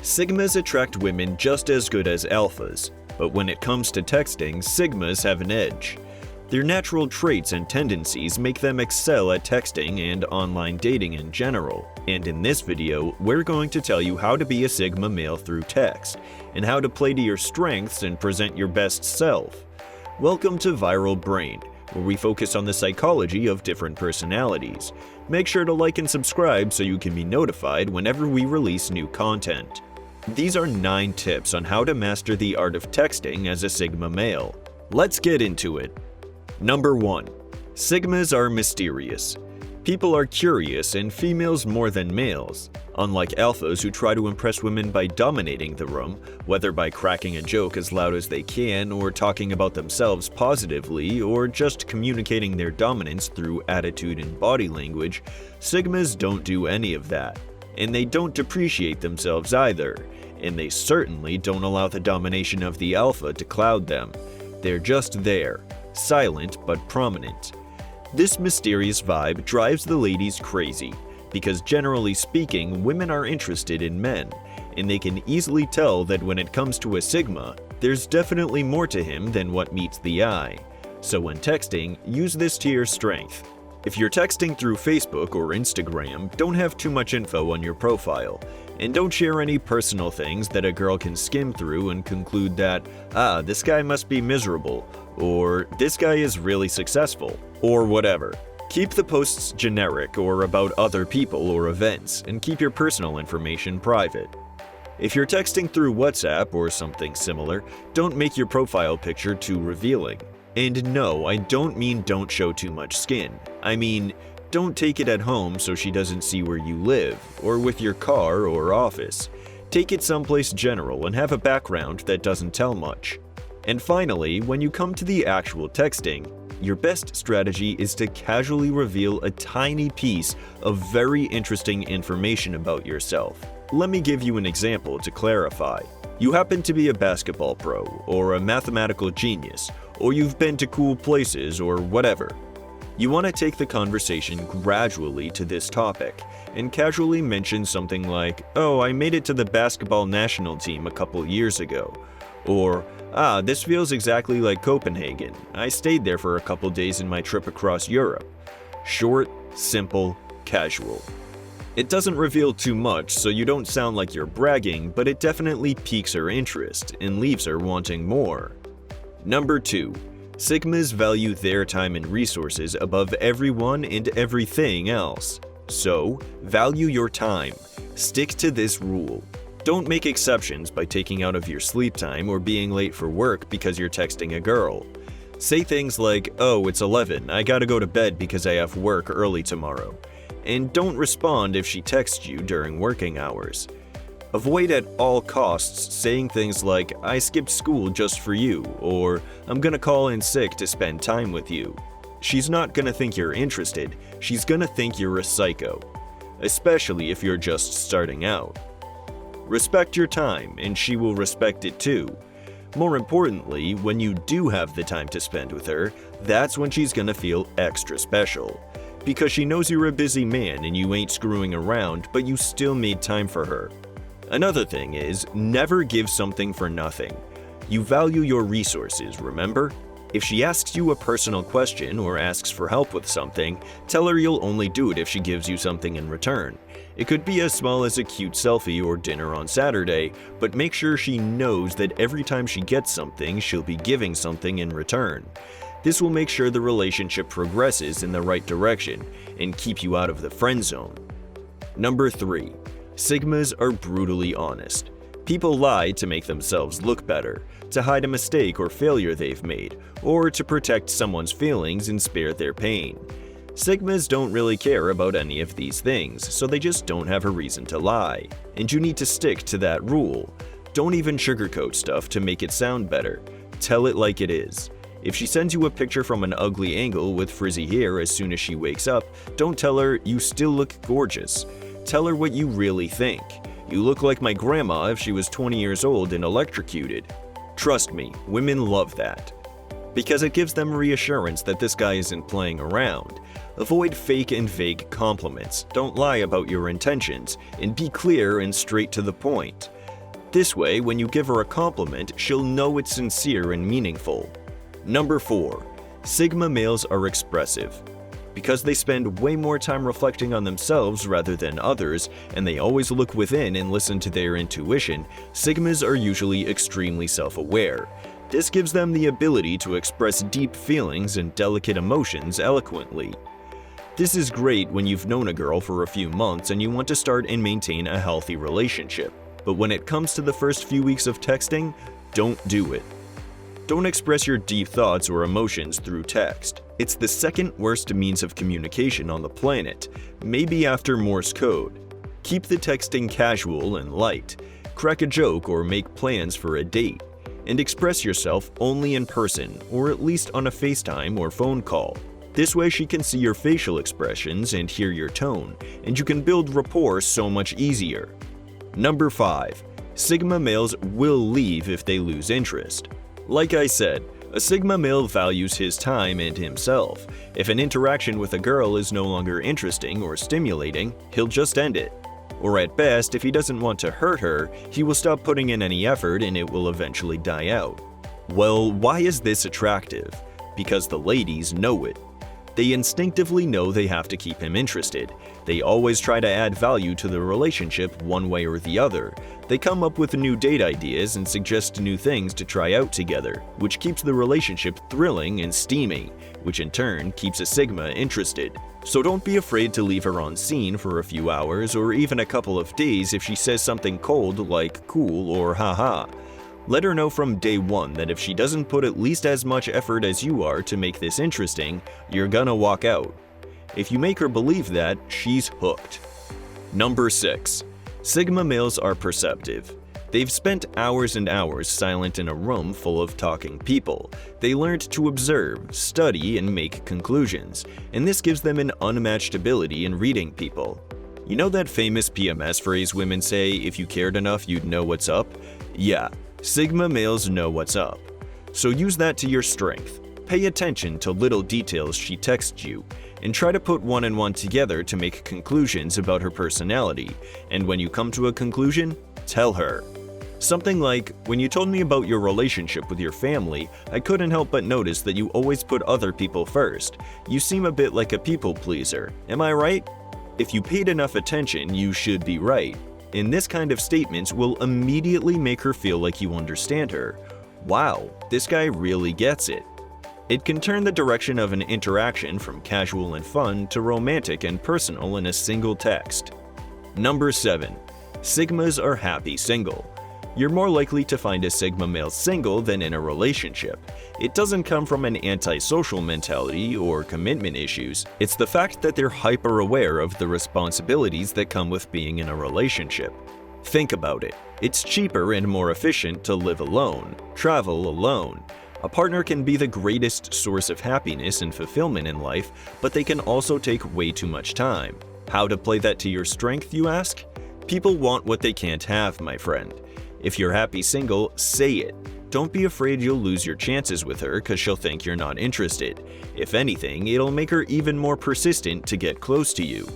Sigmas attract women just as good as alphas, but when it comes to texting, Sigmas have an edge. Their natural traits and tendencies make them excel at texting and online dating in general. And in this video, we're going to tell you how to be a Sigma male through text, and how to play to your strengths and present your best self. Welcome to Viral Brain, where we focus on the psychology of different personalities. Make sure to like and subscribe so you can be notified whenever we release new content. These are 9 tips on how to master the art of texting as a Sigma male. Let's get into it. Number 1. Sigmas are mysterious. People are curious and females more than males. Unlike alphas who try to impress women by dominating the room, whether by cracking a joke as loud as they can or talking about themselves positively or just communicating their dominance through attitude and body language, Sigmas don't do any of that. And they don't depreciate themselves either, and they certainly don't allow the domination of the alpha to cloud them. They're just there, silent but prominent. This mysterious vibe drives the ladies crazy, because generally speaking, women are interested in men, and they can easily tell that when it comes to a Sigma, there's definitely more to him than what meets the eye. So when texting, use this to your strength. If you're texting through Facebook or Instagram, don't have too much info on your profile, and don't share any personal things that a girl can skim through and conclude that, this guy must be miserable, or this guy is really successful, or whatever. Keep the posts generic or about other people or events, and keep your personal information private. If you're texting through WhatsApp or something similar, don't make your profile picture too revealing. And no, I don't mean don't show too much skin. I mean, don't take it at home so she doesn't see where you live, or with your car or office. Take it someplace general and have a background that doesn't tell much. And finally, when you come to the actual texting, your best strategy is to casually reveal a tiny piece of very interesting information about yourself. Let me give you an example to clarify. You happen to be a basketball pro, or a mathematical genius, or you've been to cool places, or whatever. You want to take the conversation gradually to this topic, and casually mention something like, "Oh, I made it to the basketball national team a couple years ago," or, this feels exactly like Copenhagen. I stayed there for a couple days in my trip across Europe." Short, simple, casual. It doesn't reveal too much, so you don't sound like you're bragging, but it definitely piques her interest and leaves her wanting more. Number 2. Sigmas value their time and resources above everyone and everything else. So, value your time. Stick to this rule. Don't make exceptions by taking out of your sleep time or being late for work because you're texting a girl. Say things like, "Oh, it's 11, I gotta go to bed because I have work early tomorrow." And don't respond if she texts you during working hours. Avoid at all costs saying things like, "I skipped school just for you," or "I'm gonna call in sick to spend time with you." She's not gonna think you're interested, she's gonna think you're a psycho. Especially if you're just starting out. Respect your time, and she will respect it too. More importantly, when you do have the time to spend with her, that's when she's gonna feel extra special. Because she knows you're a busy man and you ain't screwing around, but you still made time for her. Another thing is, never give something for nothing. You value your resources, remember? If she asks you a personal question or asks for help with something, tell her you'll only do it if she gives you something in return. It could be as small as a cute selfie or dinner on Saturday, but make sure she knows that every time she gets something, she'll be giving something in return. This will make sure the relationship progresses in the right direction and keep you out of the friend zone. Number 3. Sigmas are brutally honest. People lie to make themselves look better, to hide a mistake or failure they've made, or to protect someone's feelings and spare their pain. Sigmas don't really care about any of these things, so they just don't have a reason to lie. And you need to stick to that rule. Don't even sugarcoat stuff to make it sound better. Tell it like it is. If she sends you a picture from an ugly angle with frizzy hair as soon as she wakes up, don't tell her, "You still look gorgeous." Tell her what you really think. "You look like my grandma if she was 20 years old and electrocuted." Trust me, women love that. Because it gives them reassurance that this guy isn't playing around. Avoid fake and vague compliments, don't lie about your intentions, and be clear and straight to the point. This way, when you give her a compliment, she'll know it's sincere and meaningful. Number 4. Sigma males are expressive. Because they spend way more time reflecting on themselves rather than others, and they always look within and listen to their intuition, Sigmas are usually extremely self-aware. This gives them the ability to express deep feelings and delicate emotions eloquently. This is great when you've known a girl for a few months and you want to start and maintain a healthy relationship. But when it comes to the first few weeks of texting, don't do it. Don't express your deep thoughts or emotions through text. It's the second worst means of communication on the planet, maybe after Morse code. Keep the texting casual and light. Crack a joke or make plans for a date. And express yourself only in person, or at least on a FaceTime or phone call. This way she can see your facial expressions and hear your tone, and you can build rapport so much easier. Number 5. Sigma males will leave if they lose interest. Like I said, a Sigma male values his time and himself. If an interaction with a girl is no longer interesting or stimulating, he'll just end it. Or at best, if he doesn't want to hurt her, he will stop putting in any effort and it will eventually die out. Well, why is this attractive? Because the ladies know it. They instinctively know they have to keep him interested. They always try to add value to the relationship one way or the other. They come up with new date ideas and suggest new things to try out together, which keeps the relationship thrilling and steamy, which in turn keeps a Sigma interested. So don't be afraid to leave her on scene for a few hours or even a couple of days if she says something cold like cool or haha. Let her know from day one that if she doesn't put at least as much effort as you are to make this interesting, you're gonna walk out. If you make her believe that, she's hooked. Number 6. Sigma males are perceptive. They've spent hours and hours silent in a room full of talking people. They learned to observe, study, and make conclusions, and this gives them an unmatched ability in reading people. You know that famous PMS phrase women say, if you cared enough, you'd know what's up? Yeah, Sigma males know what's up. So use that to your strength. Pay attention to little details she texts you, and try to put one and one together to make conclusions about her personality, and when you come to a conclusion, tell her. Something like, when you told me about your relationship with your family, I couldn't help but notice that you always put other people first. You seem a bit like a people pleaser, am I right? If you paid enough attention, you should be right. And this kind of statements will immediately make her feel like you understand her. Wow, this guy really gets it. It can turn the direction of an interaction from casual and fun to romantic and personal in a single text. Number 7. Sigmas are happy single. You're more likely to find a Sigma male single than in a relationship. It doesn't come from an antisocial mentality or commitment issues. It's the fact that they're hyper-aware of the responsibilities that come with being in a relationship. Think about it. It's cheaper and more efficient to live alone, travel alone. A partner can be the greatest source of happiness and fulfillment in life, but they can also take way too much time. How to play that to your strength, you ask? People want what they can't have, my friend. If you're happy single, say it. Don't be afraid you'll lose your chances with her because she'll think you're not interested. If anything, it'll make her even more persistent to get close to you.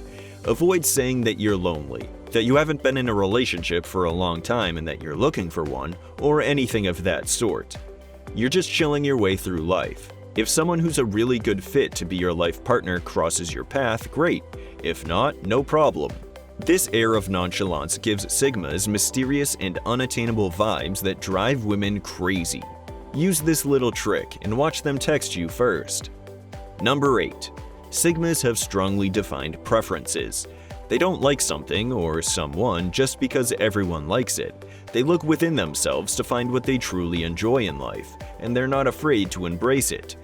Avoid saying that you're lonely, that you haven't been in a relationship for a long time and that you're looking for one, or anything of that sort. You're just chilling your way through life. If someone who's a really good fit to be your life partner crosses your path, great. If not, no problem. This air of nonchalance gives Sigmas mysterious and unattainable vibes that drive women crazy. Use this little trick and watch them text you first. Number 8. Sigmas have strongly defined preferences. They don't like something or someone just because everyone likes it. They look within themselves to find what they truly enjoy in life, and they're not afraid to embrace it.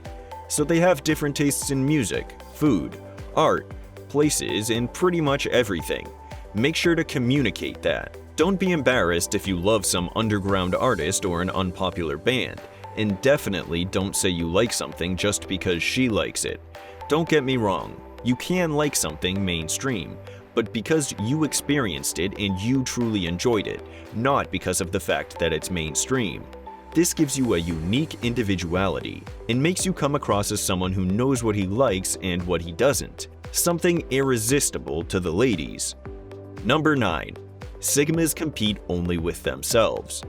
So they have different tastes in music, food, art, places, and pretty much everything. Make sure to communicate that. Don't be embarrassed if you love some underground artist or an unpopular band, and definitely don't say you like something just because she likes it. Don't get me wrong, you can like something mainstream, but because you experienced it and you truly enjoyed it, not because of the fact that it's mainstream. This gives you a unique individuality and makes you come across as someone who knows what he likes and what he doesn't. Something irresistible to the ladies. Number 9. Sigmas compete only with themselves.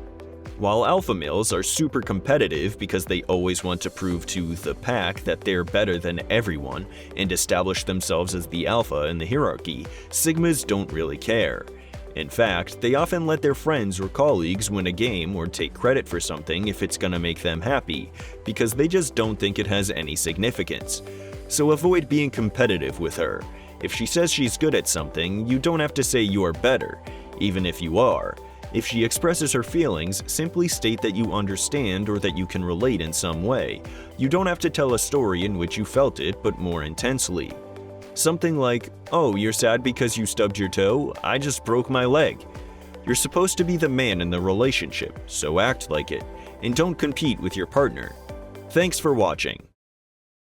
While alpha males are super competitive because they always want to prove to the pack that they're better than everyone and establish themselves as the alpha in the hierarchy, sigmas don't really care. In fact, they often let their friends or colleagues win a game or take credit for something if it's gonna make them happy, because they just don't think it has any significance. So avoid being competitive with her. If she says she's good at something, you don't have to say you're better, even if you are. If she expresses her feelings, simply state that you understand or that you can relate in some way. You don't have to tell a story in which you felt it, but more intensely. Something like, "Oh, you're sad because you stubbed your toe? I just broke my leg." You're supposed to be the man in the relationship, so act like it, and don't compete with your partner. Thanks for watching.